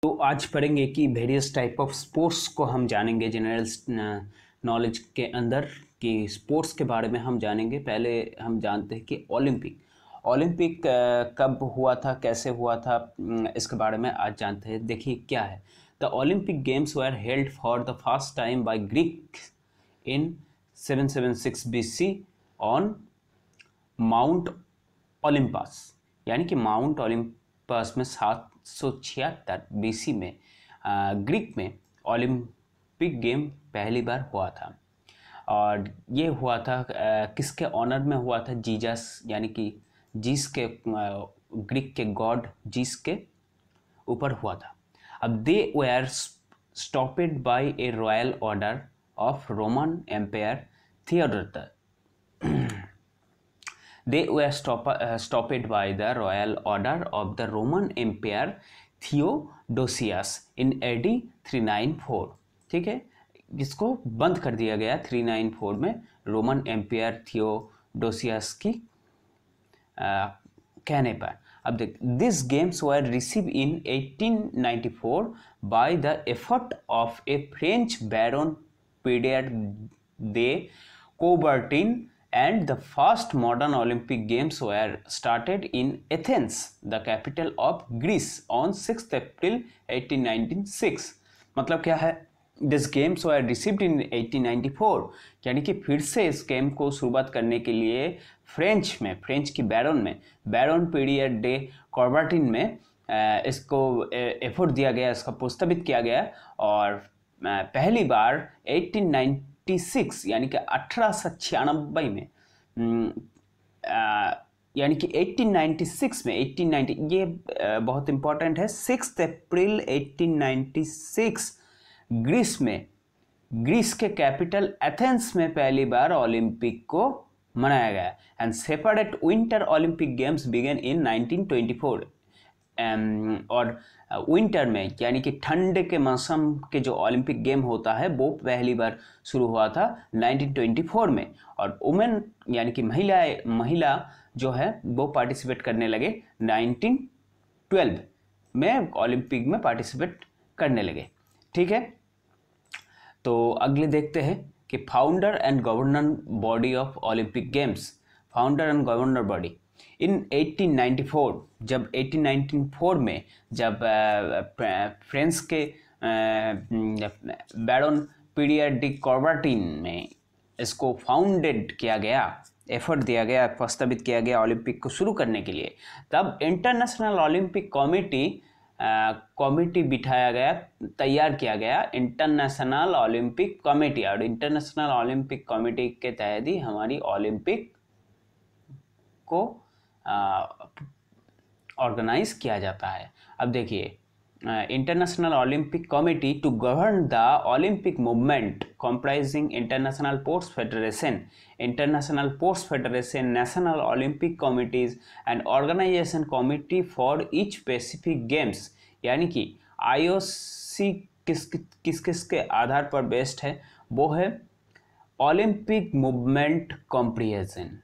तो आज पढ़ेंगे कि वेरियस टाइप ऑफ स्पोर्ट्स को हम जानेंगे जनरल नॉलेज के अंदर कि स्पोर्ट्स के बारे में हम जानेंगे। पहले हम जानते हैं कि ओलंपिक कब हुआ था, कैसे हुआ था, इसके बारे में आज जानते हैं। देखिए क्या है। The Olympic games were held for the first time by Greek in 776 BC on mount Olympus, यानी कि माउंट ओलंपस में 776 BC में ग्रीक में ओलंपिक गेम पहली बार हुआ था। और ये हुआ था किसके ऑनर में हुआ था? जीसस, यानी कि जीस के ग्रीक के गॉड जीस के ऊपर हुआ था। अब they were stopped by a royal order of Roman empire Theodosius. They were stopped by the royal order of the Roman Emperor Theodosius in AD 394। ठीक है, इसको बंद कर दिया गया 394 में रोमन एम्पायर थियोडोसियस की कहने पर। अब देख, this games were receive in 1894 by the effort of a French baron Pierre de Coubertin, and the first modern Olympic Games were started in Athens, the capital of Greece, on 6th April 1896। मतलब क्या है? These games were received in 1894, यानी कि फिर से इस game को शुरुआत करने के लिए फ्रेंच की बैरन पीरियड डे कॉर्बर्टिन में इसको एफर्ट दिया गया, इसका प्रस्तावित किया गया। और पहली बार 1896 यानी कि 1896 में यानी कि 1896 में 1890 ये बहुत इंपॉर्टेंट है। 6 अप्रैल 1896 ग्रीस के कैपिटल एथेंस में पहली बार ओलंपिक को मनाया गया। And separate winter Olympic games began in 1924। और विंटर में यानी कि ठंड के मौसम के जो ओलंपिक गेम होता है वो पहली बार शुरू हुआ था 1924 में। और वुमेन यानी कि महिला जो है वो पार्टिसिपेट करने लगे 1912 में, ओलंपिक में पार्टिसिपेट करने लगे। ठीक है, तो अगले देखते हैं कि founder and governor body of Olympic games. Founder and governor body in 1894, जब 1894 में जब फ्रांस के बैरन पीरियड डी कॉर्बर्टिन में इसको फाउंडेड किया गया, एफर्ट दिया गया, प्रस्तावित किया गया ओलंपिक को शुरू करने के लिए, तब इंटरनेशनल ओलंपिक कमेटी बिठाया गया, तैयार किया गया इंटरनेशनल ओलंपिक कमेटी। और इंटरनेशनल ओलंपिक कमेटी के तहत ही हमारी ओलंपिक को ऑर्गेनाइज किया जाता है। अब देखिए, International Olympic Committee to govern the Olympic movement comprising international sports federation, international sports federation, national Olympic committees and organisation committee for each specific games. यानी कि IOC किस के आधार पर बेस्ड है? वो है ओलंपिक मूवमेंट कॉम्प्रिहेंशन,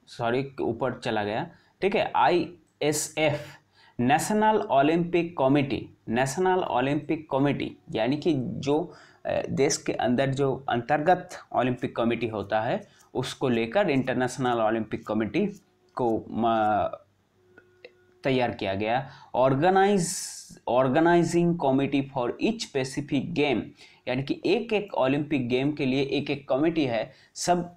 सॉरी ऊपर चला गया। ठीक है, ISF नेशनल ओलंपिक कमेटी, यानी कि जो देश के अंदर जो अंतर्गत ओलंपिक कमेटी होता है उसको लेकर इंटरनेशनल ओलंपिक कमेटी को तैयार किया गया। Organising committee for each specific game, यानी कि एक ओलंपिक गेम के लिए एक कमेटी है, सब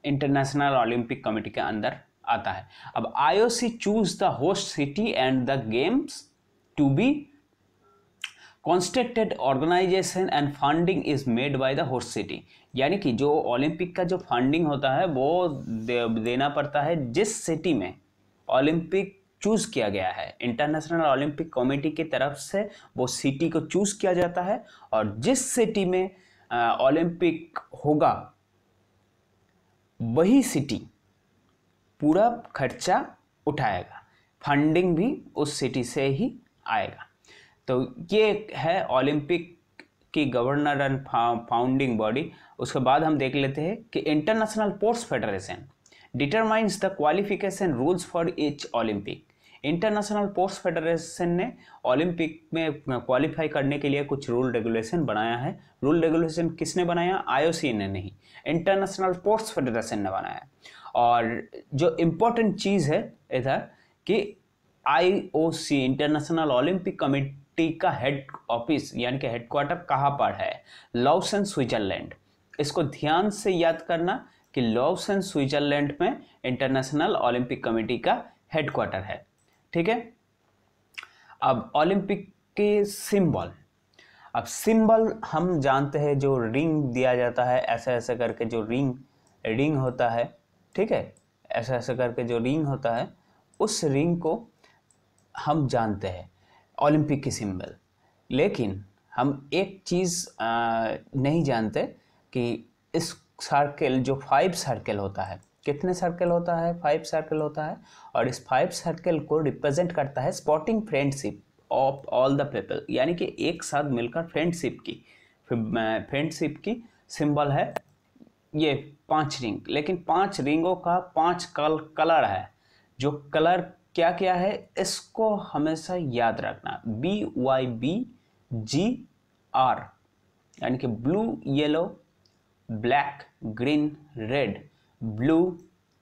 इंटरनेशनल ओलंपिक कमेटी के अंदर आता है। अब IOC choose the host city and the games to be constructed organization and funding is made by the host city, यानी कि जो ओलंपिक का जो फंडिंग होता है वो देना पड़ता है जिस सिटी में ओलंपिक चूज किया गया है। इंटरनेशनल ओलंपिक कमेटी की तरफ से वो सिटी को चूज किया जाता है और जिस सिटी में ओलंपिक होगा वही सिटी पूरा खर्चा उठाएगा, फंडिंग भी उस सिटी से ही आएगा। तो ये है ओलंपिक की गवर्नर एंड फाउंडिंग बॉडी। उसके बाद हम देख लेते हैं कि international sports federation determines the qualification rules for each Olympic. International sports federation ने ओलंपिक में क्वालिफाई करने के लिए कुछ रूल रेगुलेशन बनाया है। रूल रेगुलेशन किसने बनाया? आईओसी ने नहीं, इंटरनेशनल स्पोर्ट्स फेडरेशन ने बनाया। और जो इम्पोर्टेंट चीज़ है इधर कि आईओसी इंटरनेशनल ओलंपिक कमेटी का हेड ऑफिस यानी कि हेडक्वार्टर कहाँ पर है? लाउसेन स्विट्जरलैंड। इसको ध्यान से याद करना कि लाउसेन स्विट्जरलैंड में इंटरनेशनल ओलंपिक कमेटी का हेडक्वार्टर है। ठीक है। अब ओलंपिक के सिंबल, अब सिंबल हम जानते हैं, जो रिंग दिया जाता है ऐसे ऐसे करके, जो रिंग होता है, ठीक है, ऐसे ऐसे करके जो रिंग होता है, उस रिंग को हम जानते हैं ओलंपिक की सिंबल। लेकिन हम एक चीज़ नहीं जानते कि इस सर्कल, जो 5 सर्कल होता है, कितने सर्कल होता है? 5 सर्कल होता है। और इस 5 सर्कल को रिप्रेजेंट करता है sporting friendship of all the people, यानी कि एक साथ मिलकर फ्रेंडशिप की सिंबल है ये 5 रिंग। लेकिन 5 रिंगों का 5 कलर है। जो कलर क्या क्या है इसको हमेशा याद रखना। BYBGR, यानी कि blue, yellow, black, green, red. Blue,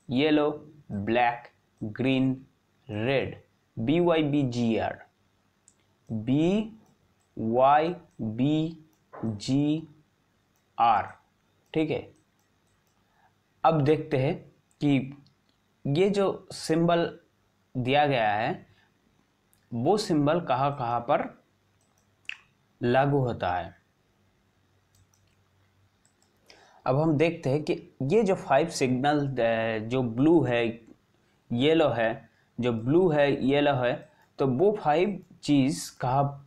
yellow, black, green, red. BYBGR, BYBGR। ठीक है। अब देखते हैं कि ये जो सिंबल दिया गया है वो सिंबल कहाँ कहाँ पर लागू होता है। अब हम देखते हैं कि ये जो 5 सिग्नल, जो ब्लू है, येलो है, जो ब्लू है, येलो है, तो वो 5 चीज़ कहाँ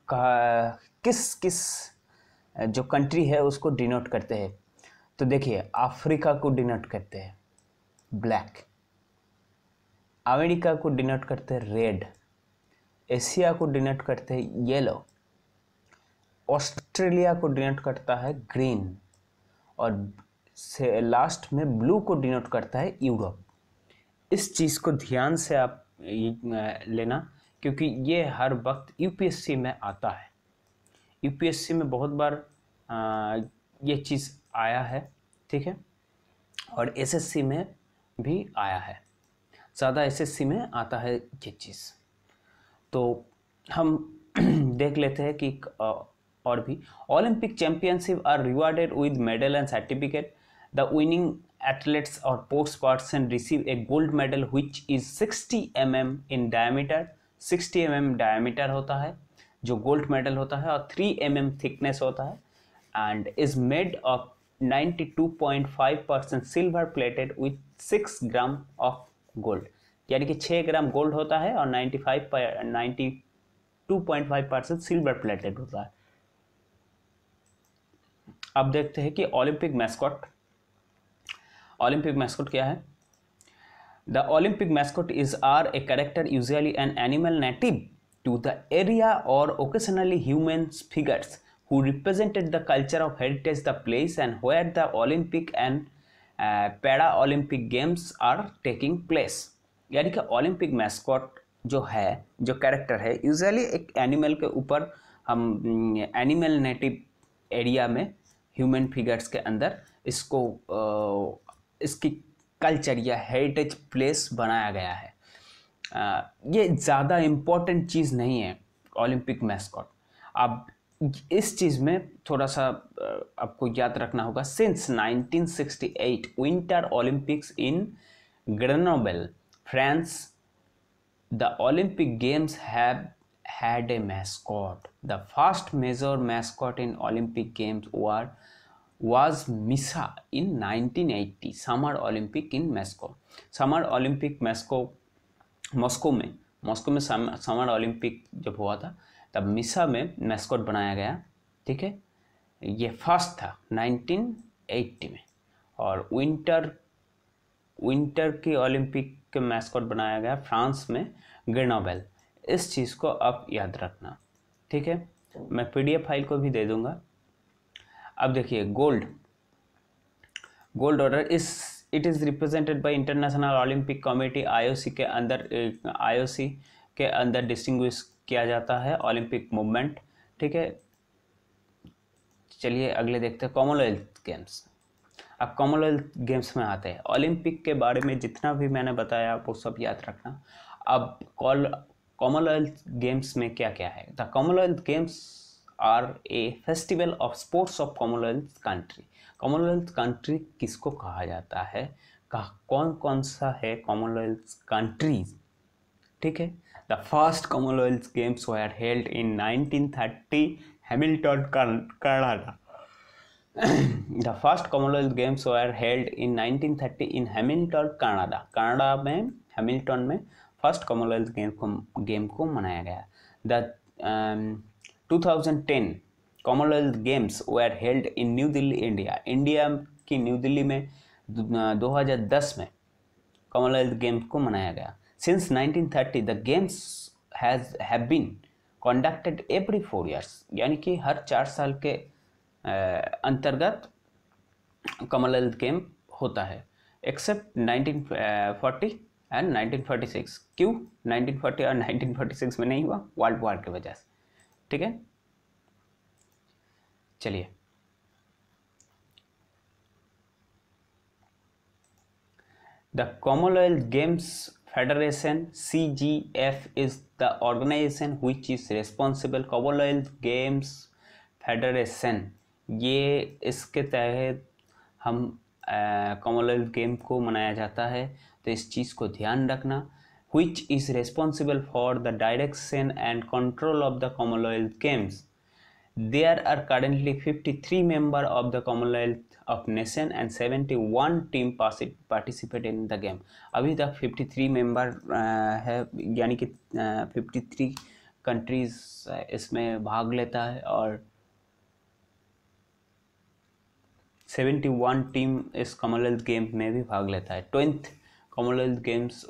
किस किस जो कंट्री है उसको डिनोट करते हैं। तो देखिए, अफ्रीका को डिनोट करते हैं ब्लैक, अमेरिका को डिनोट करते हैं रेड, एशिया को डिनोट करते हैं येलो, ऑस्ट्रेलिया को डिनोट करता है ग्रीन, और से लास्ट में ब्लू को डिनोट करता है यूरोप। इस चीज़ को ध्यान से आप लेना, क्योंकि ये हर वक्त यूपीएससी में आता है। यूपीएससी में बहुत बार ये चीज़ आया है, ठीक है, और एसएससी में भी आया है। ज़्यादा एसएससी में आता है ये चीज़। तो हम देख लेते हैं कि और भी Olympic championship are rewarded with medal and certificate. The winning athletes और sports person receive a gold medal which is 60 mm in diameter. 60 mm diameter होता है जो गोल्ड मेडल होता है, और 3 mm थिकनेस होता है, and is made of 92.5% silver plated with 6 gram of gold, यानी कि 6 ग्राम गोल्ड होता है और 92.5% सिल्वर प्लेटेड होता है। अब देखते हैं कि ओलंपिक मैस्कॉट क्या है। The Olympic mascot is are a character, usually an animal native to the area or occasionally human figures who represented the culture of heritage the place and where the Olympic and Para-Olympic games are taking place। यानी कि Olympic mascot जो है, जो character है, usually एक animal के ऊपर हम एनिमल नेटिव एरिया में ह्यूमन फिगर्स के अंदर इसको इसकी कल्चर या हेरिटेज प्लेस बनाया गया है। ये ज़्यादा इम्पोर्टेंट चीज़ नहीं है ओलंपिक मैस्कॉट। अब इस चीज़ में थोड़ा सा आपको याद रखना होगा। Since 1968 winter Olympics in Grenoble, France, the Olympic games have had a mascot. The first major mascot in Olympic Games was MISA in 1980 Summer Olympic in Moscow। Summer Olympic Moscow में समर ओलंपिक जब हुआ था तब मिसा में mascot बनाया गया, ठीक है। ये फर्स्ट था 1980 में। और विंटर की ओलंपिक के मैस्कॉट बनाया गया फ्रांस में ग्रेनोबल। इस चीज़ को आप याद रखना, ठीक है। मैं पीडीएफ फाइल को भी दे दूंगा। अब देखिए, gold order it is represented by international Olympic committee, IOC के अंदर। आईओसी के अंदर डिस्टिंग्विश किया जाता है ओलंपिक मूवमेंट। ठीक है, चलिए अगले देखते हैं कॉमनवेल्थ गेम्स। अब कॉमनवेल्थ गेम्स में आते हैं। ओलंपिक के बारे में जितना भी मैंने बताया वो सब याद रखना। अब कॉमनवेल्थ गेम्स में क्या क्या है। The Commonwealth games are a festival of sports of Commonwealth country. Commonwealth country किसको कहा जाता है, कौन कौन सा है कॉमनवेल्थ कंट्रीज। ठीक है, the first Commonwealth games were held in 1930 Hamilton Canada. The first Commonwealth Games were held in 1930 in Hamilton, Canada. Canada में हैमिल्टन में फर्स्ट कॉमनवेल्थ गेम को मनाया गया। The 2010 Commonwealth games were held in New Delhi, India. India की New Delhi में 2010 में Commonwealth games को मनाया गया। Since 1930 the games have been conducted every 4 years, यानी कि हर 4 साल के अंतर्गत कॉमनवेल्थ गेम होता है, एक्सेप्ट 1940 एंड 1946। क्यों 1940 और 1946 में नहीं हुआ? वर्ल्ड वॉर की वजह से। ठीक है, चलिए the Commonwealth Games Federation CGF is the organisation which is responsible. Commonwealth Games Federation, ये इसके तहत हम कॉमनवेल्थ गेम को मनाया जाता है, तो इस चीज़ को ध्यान रखना। which is responsible for the direction and control of the Commonwealth Games. There are currently 53 members of the Commonwealth of Nation and 71 team participate in the game. अभी तक 53 मेंबर है, यानी कि 53 कंट्रीज इसमें भाग लेता है और 71 टीम इस कॉमनवेल्थ गेम में भी भाग लेता है। 20th Commonwealth games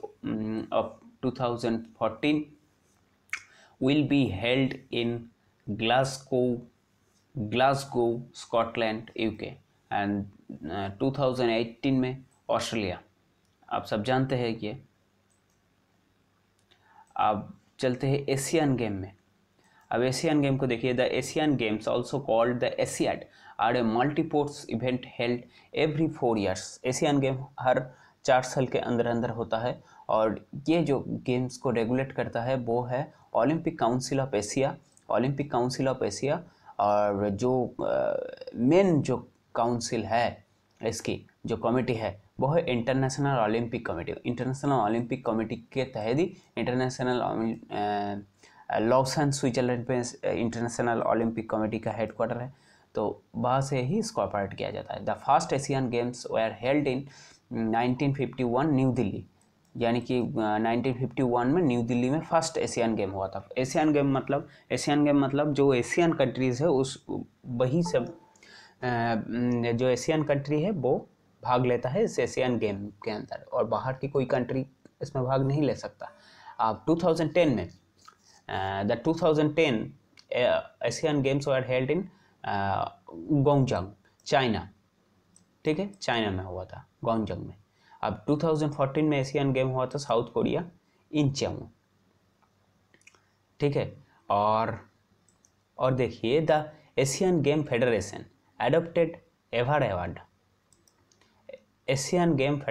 of 2014 will be held in Glasgow, Scotland, UK and 2018 में ऑस्ट्रेलिया। आप सब जानते हैं ये। अब चलते हैं एशियन गेम में। अब एशियन गेम को देखिए। The Asian games also called the Asiad are a multisports event held every 4 years। Asian game हर 4 साल के अंदर अंदर होता है और ये जो गेम्स को रेगुलेट करता है वो है Olympic council of Asia. Olympic council of Asia, और जो मेन जो काउंसिल है इसकी जो कमेटी है वो है international Olympic committee. International Olympic committee के तहत ही इंटरनेशनल लॉसन स्विट्जरलैंड में इंटरनेशनल ओलंपिक कमेटी का हेडक्वार्टर है, तो वहाँ से ही इसको ऑपरेट किया जाता है। The first Asian games were held in 1951 new Delhi, यानी कि 1951 में न्यू दिल्ली में फर्स्ट एशियन गेम हुआ था। एशियन गेम मतलब जो एशियन कंट्रीज़ है उस वही सब जो एशियन कंट्री है वो भाग लेता है इस एशियन गेम के अंदर, और बाहर की कोई कंट्री इसमें भाग नहीं ले सकता। अब 2010 में the 2010 Asian games were held in Guangzhou, China. ठीक है, चाइना में हुआ था, गोंगजंग में। अब 2014 में एशियन गेम हुआ था साउथ कोरिया, इंचियोंग। ठीक है, और देखिए the Asian game federation adopted ever award. Asian games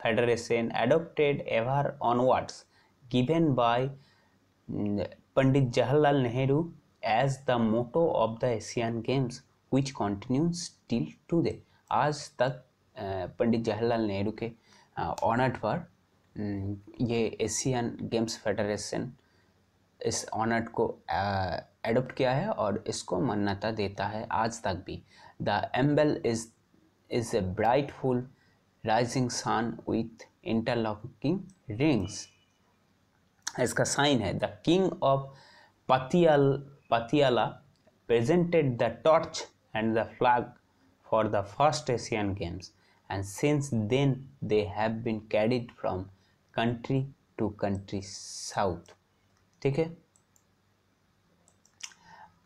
federation adopted ever onwards given by Pandit Jawaharlal Nehru as the motto of the Asian Games, which continues till today। आज तक पंडित जवाहरलाल नेहरू के honour पर ये Asian games federation इस honour को adopt किया है और इसको मान्यता देता है आज तक भी। The emblem is a brightful rising sun with interlocking rings. इसका साइन है the king of Patiala presented the torch and the flag for the first Asian games and since then they have been carried from country to country South. ठीक है,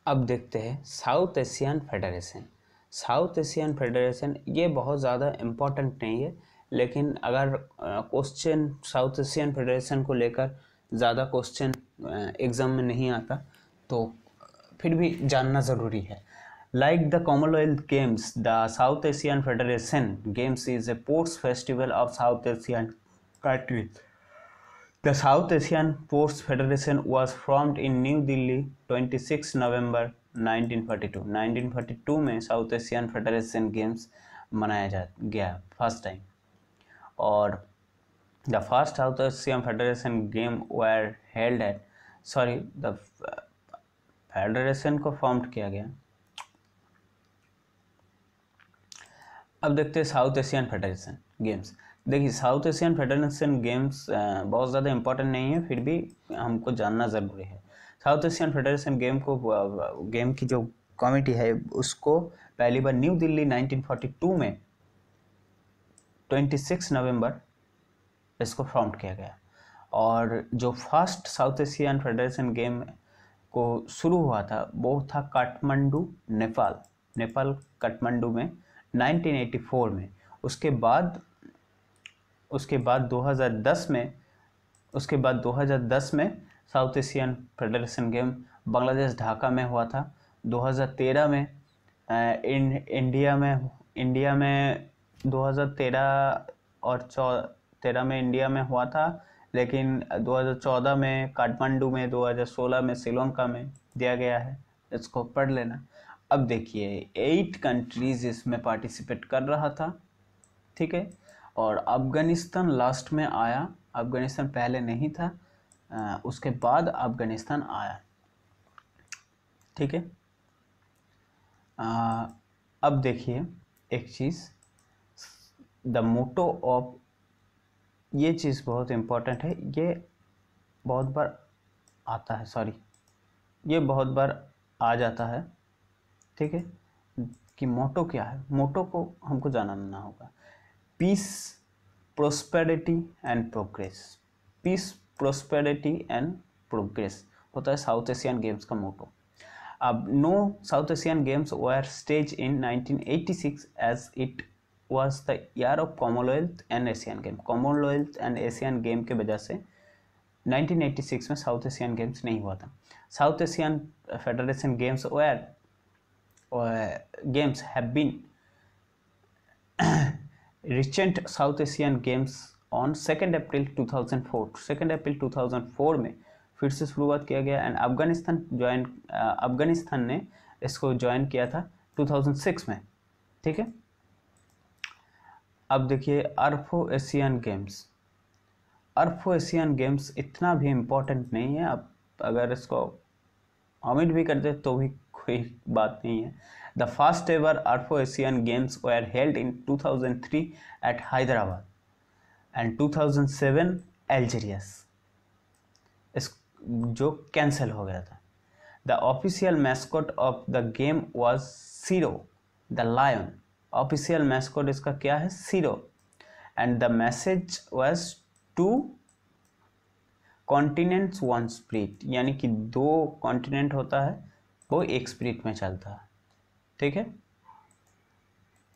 अब देखते हैं South Asian Federation. South Asian Federation ये बहुत ज़्यादा important नहीं है, लेकिन अगर क्वेश्चन साउथ एशियन फेडरेशन को लेकर ज़्यादा क्वेश्चन एग्ज़ाम में नहीं आता तो फिर भी जानना ज़रूरी है। Like the Commonwealth games, the south Asian federation games is a sports festival of south Asian countries. The South Asian Sports Federation was formed in New Delhi 26 November 1942। 1942 में साउथ एशियन फेडरेशन गेम्स मनाया गया first time. और the first south Asian federation game were held at the federation को form किया गया। अब देखते हैं साउथ एशियन फेडरेशन गेम्स। देखिए साउथ एशियन फेडरेशन गेम्स बहुत ज़्यादा इम्पोर्टेंट नहीं है, फिर भी हमको जानना ज़रूरी है। साउथ एशियन फेडरेशन गेम की जो कमेटी है उसको पहली बार न्यू दिल्ली 1942 में 26 नवंबर इसको फॉर्म किया गया। और जो first south Asian federation game को शुरू हुआ था वो था काठमांडू, नेपाल काठमांडू में 1984 में। उसके बाद 2010 में south Asian federation game Bangladesh Dhaka में हुआ था। 2013 में इंडिया में 2013 और 2013 में इंडिया में हुआ था, लेकिन 2014 में काठमांडू में, 2016 में श्रीलंका में दिया गया है। इसको पढ़ लेना। अब देखिए 8 कंट्रीज इसमें पार्टिसिपेट कर रहा था, ठीक है। और अफगानिस्तान लास्ट में आया, अफगानिस्तान पहले नहीं था, उसके बाद अफगानिस्तान आया, ठीक है। अब देखिए एक चीज़, द मोटो ऑफ, ये चीज़ बहुत इम्पोर्टेंट है, ये बहुत बार आता है, ये बहुत बार आ जाता है, ठीक है, कि मोटो क्या है। मोटो को हमको जानना होगा। Peace, prosperity and progress. Peace, prosperity and progress होता है साउथ एशियन गेम्स का मोटो। अब now South Asian games were staged in 1986 as it was the year of Commonwealth and Asian game. Commonwealth and Asian game के वजह से 1986 में south Asian games नहीं हुआ था। South Asian federation games have been recent South Asian Games on 2nd April 2004। 2nd April 2004 में फिर से शुरुआत किया गया। एंड अफगानिस्तान ने इसको ज्वाइन किया था 2006 में, ठीक है। अब देखिए अरफो एशियन गेम्स। अरफो एशियन गेम्स इतना भी इम्पोर्टेंट नहीं है, अब अगर इसको ऑमिट भी कर दे तो भी कोई बात नहीं है। द फर्स्ट एवर अरफो Asian games were held in 2003 at Hyderabad and 2007 Algiers, इस जो कैंसिल हो गया था। The official mascot of the game was Sero the lion. Official mascot इसका क्या है? Sero. And the message was 2 continents 1 spirit, यानी कि 2 कॉन्टिनेंट होता है वो एक स्प्रिट में चलता है, ठीक है।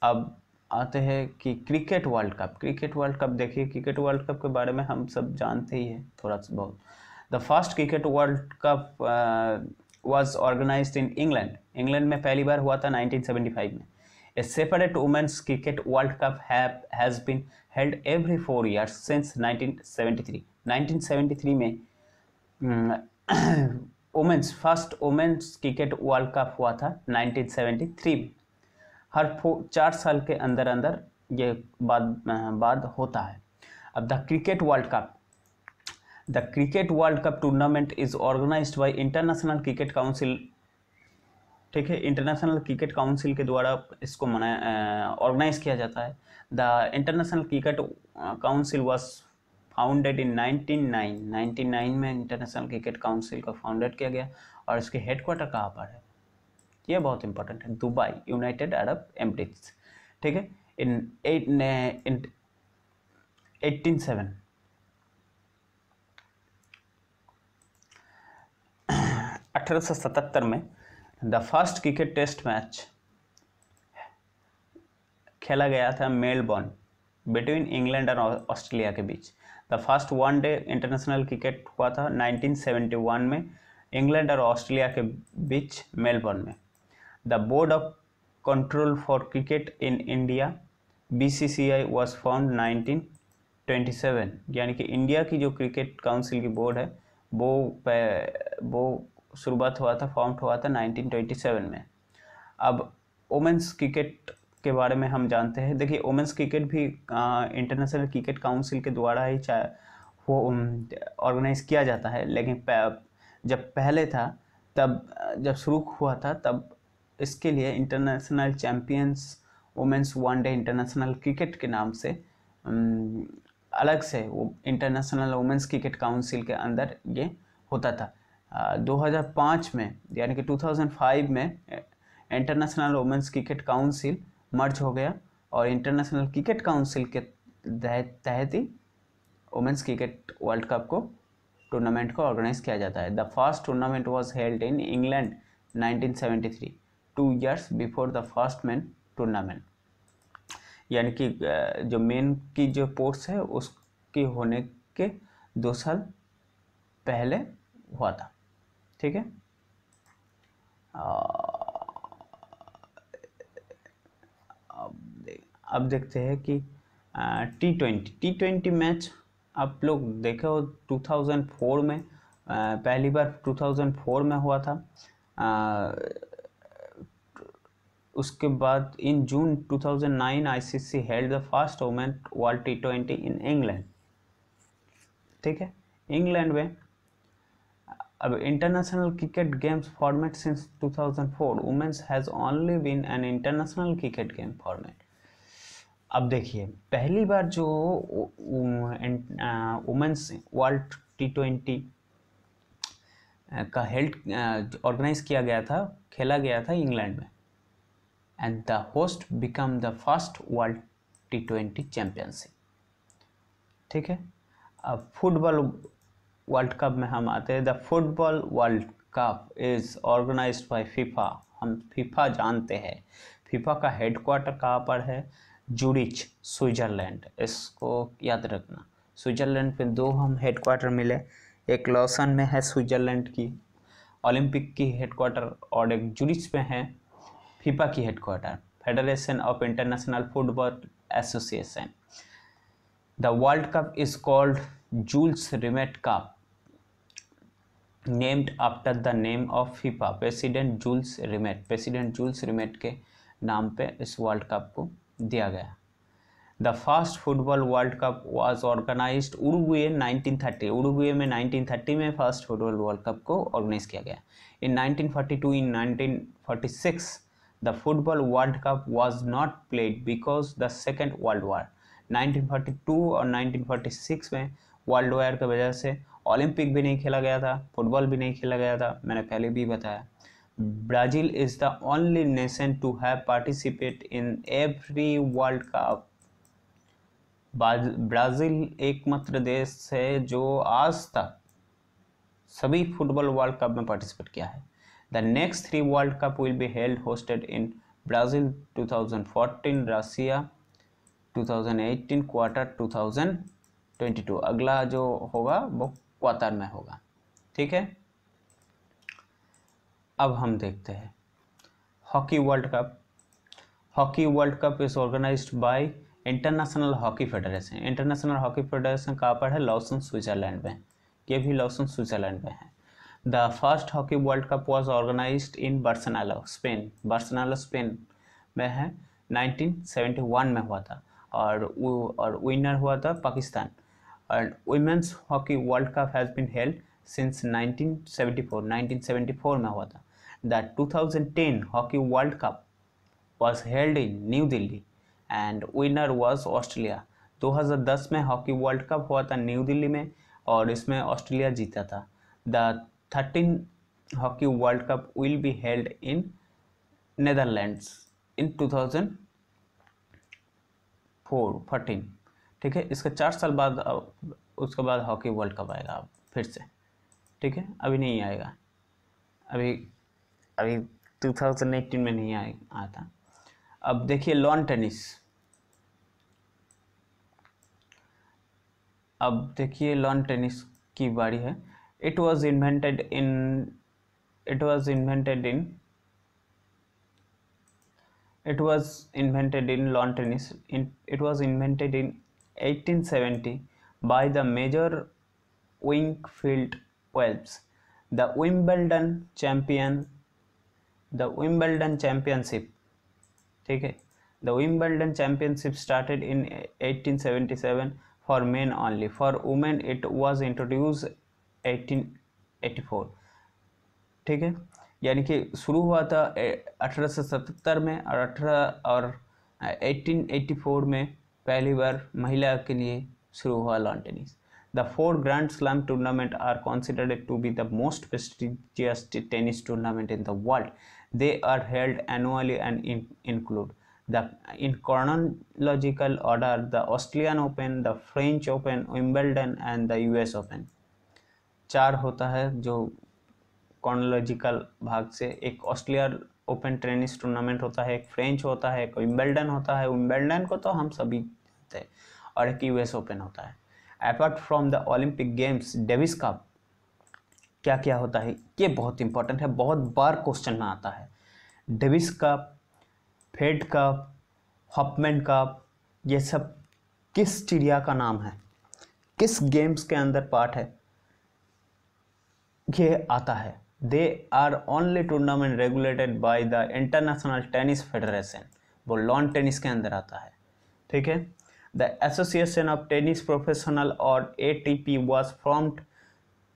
अब आते हैं कि cricket world cup. Cricket world cup देखिए, क्रिकेट वर्ल्ड कप के बारे में हम सब जानते ही हैं थोड़ा सा बहुत। The first cricket world cup was organised in England. England में पहली बार हुआ था 1975 में। A separate women's cricket world cup has been held every 4 years since 1973। 1973 में first women's cricket world cup हुआ था 1973 में। हर 4 साल के अंदर अंदर ये बाद होता है। अब the cricket world cup tournament is organised by International Cricket Council, ठीक है। इंटरनेशनल क्रिकेट काउंसिल के द्वारा इसको ऑर्गेनाइज किया जाता है। The international Cricket council was founded in 1999 में इंटरनेशनल क्रिकेट काउंसिल को फाउंडेड किया गया। और इसके हेडक्वार्टर कहाँ पर है, ये बहुत इंपॉर्टेंट है, दुबई, यूनाइटेड अरब एमिरेट्स, ठीक है। इन 1877 में the first cricket test match खेला गया था मेलबर्न बिटवीन इंग्लैंड और ऑस्ट्रेलिया के बीच। The first one day international cricket हुआ था 1971 में इंग्लैंड और ऑस्ट्रेलिया के बीच मेलबर्न में। The board of control for cricket in India BCCI was formed 1927, यानी कि इंडिया की जो क्रिकेट काउंसिल की बोर्ड है वो शुरुआत हुआ था, फॉर्म हुआ था 1927 में। अब वुमेंस क्रिकेट के बारे में हम जानते हैं। देखिए वुमेंस क्रिकेट भी इंटरनेशनल क्रिकेट काउंसिल के द्वारा ही वो ऑर्गेनाइज किया जाता है, लेकिन जब पहले था तब जब शुरू हुआ था तब इसके लिए international champions women's one day international cricket के नाम से अलग से वो इंटरनेशनल वुमेंस क्रिकेट काउंसिल के अंदर ये होता था। 2005 में यानी कि 2005 में इंटरनेशनल वुमेंस क्रिकेट काउंसिल मर्ज हो गया और इंटरनेशनल क्रिकेट काउंसिल के तहत ही वुमेंस क्रिकेट वर्ल्ड कप को टूर्नामेंट को ऑर्गेनाइज किया जाता है। The first tournament was held in England 1973, 2 years before the first main tournament, यानी कि जो मेन की जो पोर्ट्स है उसकी होने के 2 साल पहले हुआ था। ठीक है, अब देखते हैं कि T20 मैच आप लोग देखे हो 2004 में, पहली बार 2004 में हुआ था। उसके बाद in June 2009 ICC held the first women world T20 in England. ठीक है, इंग्लैंड में। अब international cricket games format since 2004 women's has only been an international cricket game format. अब देखिए पहली बार जो वुमेन्स वर्ल्ड T20 का हेल्ड ऑर्गेनाइज किया गया था, खेला गया था इंग्लैंड में, and the host become the first world T20 championship. ठीक है, अब फुटबॉल वर्ल्ड कप में हम आते हैं। The football world cup is organised by FIFA. हम फीफा जानते हैं। फीफा का हेडक्वार्टर कहाँ पर है? Zurich, Switzerland. इसको याद रखना। स्विट्जरलैंड पे 2 हम हेडक्वार्टर मिले, एक लॉसन में है स्विट्जरलैंड की ओलंपिक की हेडक्वार्टर और एक जूरिच में है फीफा की headquarter, Federation of International Football Association. The world cup is called Jules Rimet cup, named after the name of FIFA president Jules Rimet. President Jules Rimet के नाम पे इस वर्ल्ड कप को दिया गया। The first football world cup was organised Uruguay 1930। Uruguay में 1930 में first football world cup को ऑर्गेनाइज किया गया। In 1942 in 1946 the football world cup was not played because the second world war. 1942 और 1946 में वर्ल्ड वॉर की वजह से ओलंपिक भी नहीं खेला गया था, फुटबॉल भी नहीं खेला गया था, मैंने पहले भी बताया। Brazil is the only nation to have participate in every world cup. Brazil एकमात्र देश है जो आज तक सभी फुटबॉल वर्ल्ड कप में पार्टिसिपेट किया है। The next 3 world cup will be held hosted in Brazil 2014, Russia 2018, Qatar 2022। अगला जो होगा वो क्वार्टर में होगा। ठीक है, अब हम देखते हैं hockey world cup. Hockey world cup is organised by International Hockey Federation. International Hockey Federation कहाँ पर है? लॉसन, स्विट्जरलैंड में। ये भी लॉसन स्विट्जरलैंड में है। The first hockey world cup was organised in Barcelona, Spain. Barcelona Spain में है, 1971 में हुआ था और विनर हुआ था पाकिस्तान। और women's hockey world cup has been held since 1974 में हुआ था। The 2010 hockey world cup was held in New Delhi and winner was Australia। 2010 में हॉकी वर्ल्ड कप हुआ था न्यू दिल्ली में और इसमें ऑस्ट्रेलिया जीता था। The 13 hockey world cup will be held in Netherlands in 2014। ठीक है, इसका 4 साल बाद उसके बाद हॉकी वर्ल्ड कप आएगा अब फिर से। ठीक है, अभी नहीं आएगा, अभी 2018 में नहीं आया था। अब देखिए लॉन टेनिस। अब देखिए लॉन टेनिस की बारी है। It was invented in it was invented in lawn tennis. It was invented in 1870 by the Major Wingfield Wells. The Wimbledon championship, ठीक है, the Wimbledon championship started in 1877 for men only. For women it was introduced 1884, ठीक है। यानी कि शुरू हुआ था 1877 में और 1884 में पहली बार महिला के लिए शुरू हुआ lawn tennis. The 4 grand slam tournament are considered to be the most prestigious tennis tournament in the world. They are held annually and include in chronological order the Australian Open, the French Open, Wimbledon and the US Open. 4 होता है जो कॉर्नोलॉजिकल भाग से। एक Australian open tennis tournament होता है, एक French होता है, एक विंबलडन होता है, विंबलडन को तो हम सभी जानते हैं, और एक यूएस ओपन होता है। Apart from the Olympic games, Davis cup क्या क्या होता है, ये बहुत इंपॉर्टेंट है, बहुत बार क्वेश्चन में आता है। Davis cup, Fed cup, Hopman cup, ये सब किस चिड़िया का नाम है, किस गेम्स के अंदर पार्ट है, ये आता है। They are only tournament regulated by the International Tennis Federation, वो लॉन टेनिस के अंदर आता है, ठीक है। The Association of Tennis Professional और ATP was formed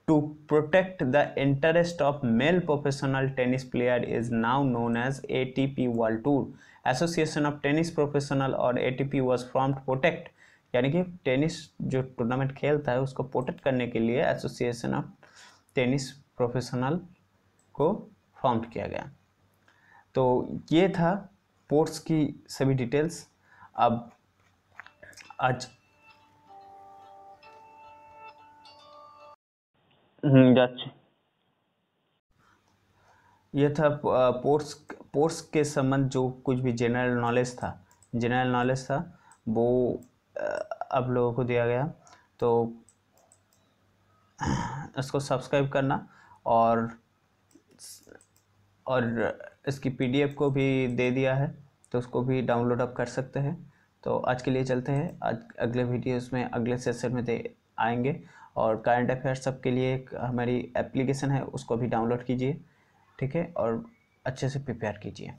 to protect the interest of male professional tennis player is now known as ATP World Tour. Association of Tennis Professional और ATP was formed to protect, यानी कि tennis जो tournament खेलता है उसको protect करने के लिए एसोसिएशन ऑफ टेनिस प्रोफेशनल को फॉर्म किया गया। तो ये था स्पोर्ट्स की सभी डिटेल्स। अब आज যাচ্ছে ये था स्पोर्ट्स के संबंध जो कुछ भी जनरल नॉलेज था वो आप लोगों को दिया गया। तो इसको सब्सक्राइब करना और इसकी PDF को भी दे दिया है, तो उसको भी डाउनलोड आप कर सकते हैं। तो आज के लिए चलते हैं, आज अगले वीडियोस में अगले सेशन में आएंगे। और करंट अफेयर्स सब के लिए एक हमारी एप्लीकेशन है, उसको भी डाउनलोड कीजिए, ठीक है, और अच्छे से प्रिपेयर कीजिए।